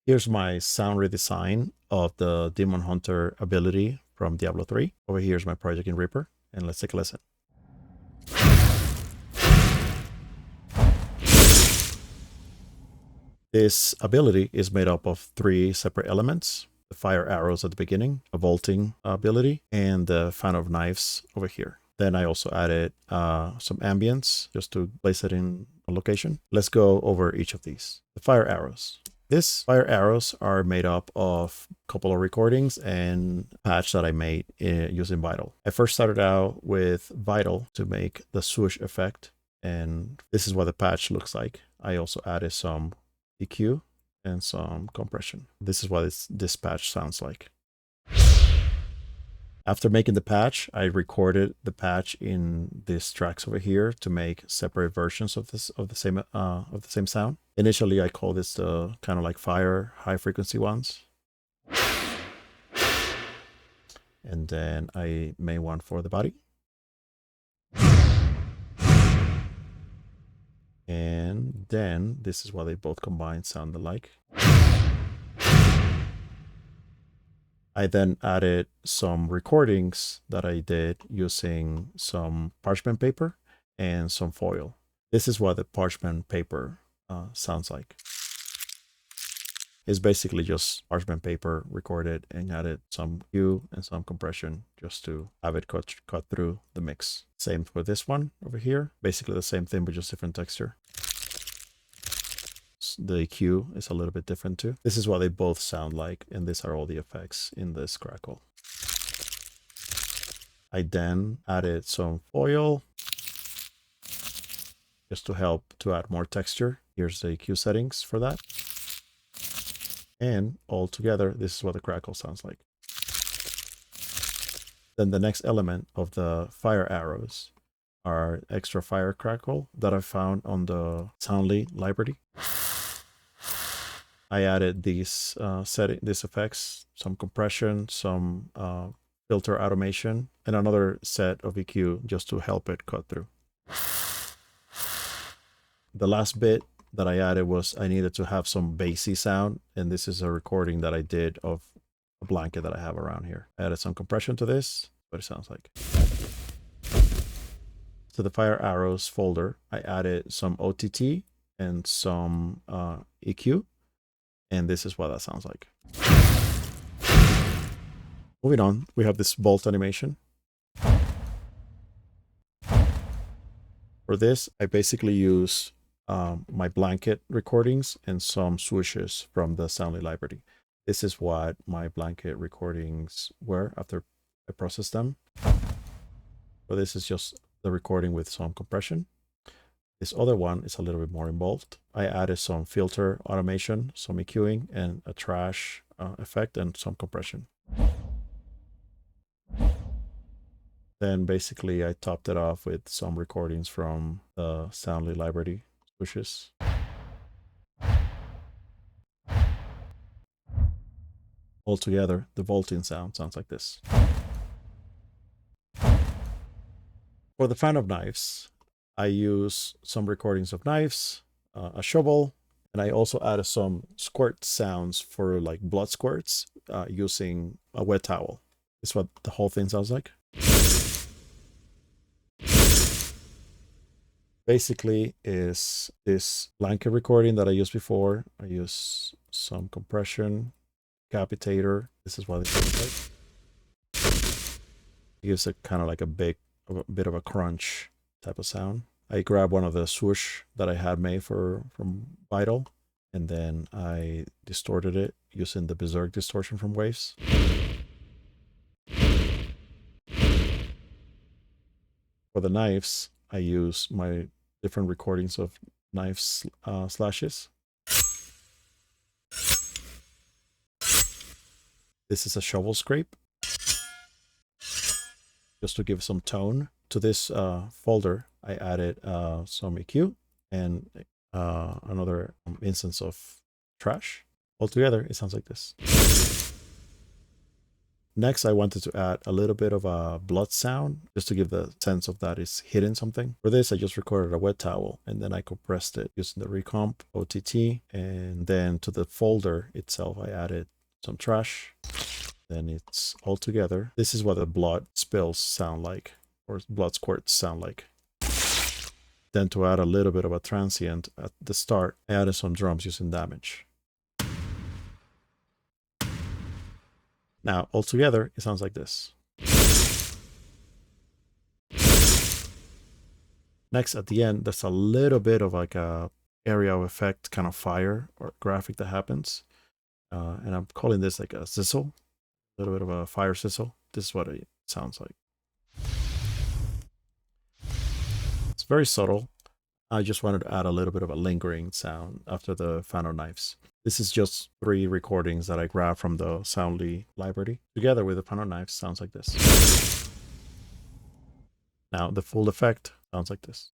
Here's my sound redesign of the Demon Hunter ability from Diablo 3. Over here is my project in Reaper, and let's take a listen. This ability is made up of 3 separate elements: the fire arrows at the beginning, a vaulting ability, and the fan of knives over here. Then I also added some ambience just to place it in a location. Let's go over each of these. The fire arrows. These fire arrows are made up of a couple of recordings and a patch that I made using Vital. I first started out with Vital to make the swoosh effect, and this is what the patch looks like. I also added some EQ and some compression. This is what this patch sounds like. After making the patch, I recorded the patch in these tracks over here to make separate versions of the same sound. Initially, I call this the kind of like fire high frequency ones, and then I made one for the body. And then this is what they both combined sound alike. I then added some recordings that I did using some parchment paper and some foil. This is what the parchment paper sounds like. It's basically just parchment paper recorded and added some hue and some compression just to have it cut through the mix. Same for this one over here. Basically the same thing, but just different texture. The EQ is a little bit different too. This is what they both sound like, and these are all the effects in this crackle. I then added some foil just to help to add more texture. Here's the EQ settings for that. And all together, this is what the crackle sounds like. Then the next element of the fire arrows are extra fire crackle that I found on the Soundly library. I added these effects, some compression, some filter automation, and another set of EQ just to help it cut through. The last bit that I added was I needed to have some bassy sound, and this is a recording that I did of a blanket that I have around here. I added some compression to this, what it sounds like. To the fire arrows folder, I added some OTT and some EQ. And this is what that sounds like. Moving on, we have this bolt animation. For this, I basically use my blanket recordings and some swooshes from the Soundly library. This is what my blanket recordings were after I processed them. So this is just the recording with some compression. This other one is a little bit more involved. I added some filter automation, some EQing, and a trash effect, and some compression. Then basically I topped it off with some recordings from the Soundly library swooshes. Altogether, the vaulting sound sounds like this. For the fan of knives, I use some recordings of knives, a shovel, and I also added some squirt sounds for like blood squirts using a wet towel. This is what the whole thing sounds like. Basically is this blanket recording that I used before. I use some compression, capitator. This is what it sounds like. It gives it kind of like a bit of a crunch type of sound. I grabbed one of the swoosh that I had made from Vital, and then I distorted it using the Berserk distortion from Waves. For the knives, I use my different recordings of knife slashes. This is a shovel scrape, just to give some tone. To this folder, I added some EQ and another instance of trash. Altogether, it sounds like this. Next, I wanted to add a little bit of a blood sound just to give the sense of that it's hitting something. For this, I just recorded a wet towel and then I compressed it using the recomp OTT. And then to the folder itself, I added some trash. Then it's all together. This is what the blood spills sound like, or blood squirts sound like. Then to add a little bit of a transient at the start, I added some drums using damage. Now, all together, it sounds like this. Next, at the end, there's a little bit of like a area of effect kind of fire or graphic that happens. And I'm calling this like a sizzle, a little bit of a fire sizzle. This is what it sounds like. It's very subtle. I just wanted to add a little bit of a lingering sound after the fan of knives. This is just 3 recordings that I grabbed from the Soundly library. Together with the fan of knives, sounds like this. Now the full effect sounds like this.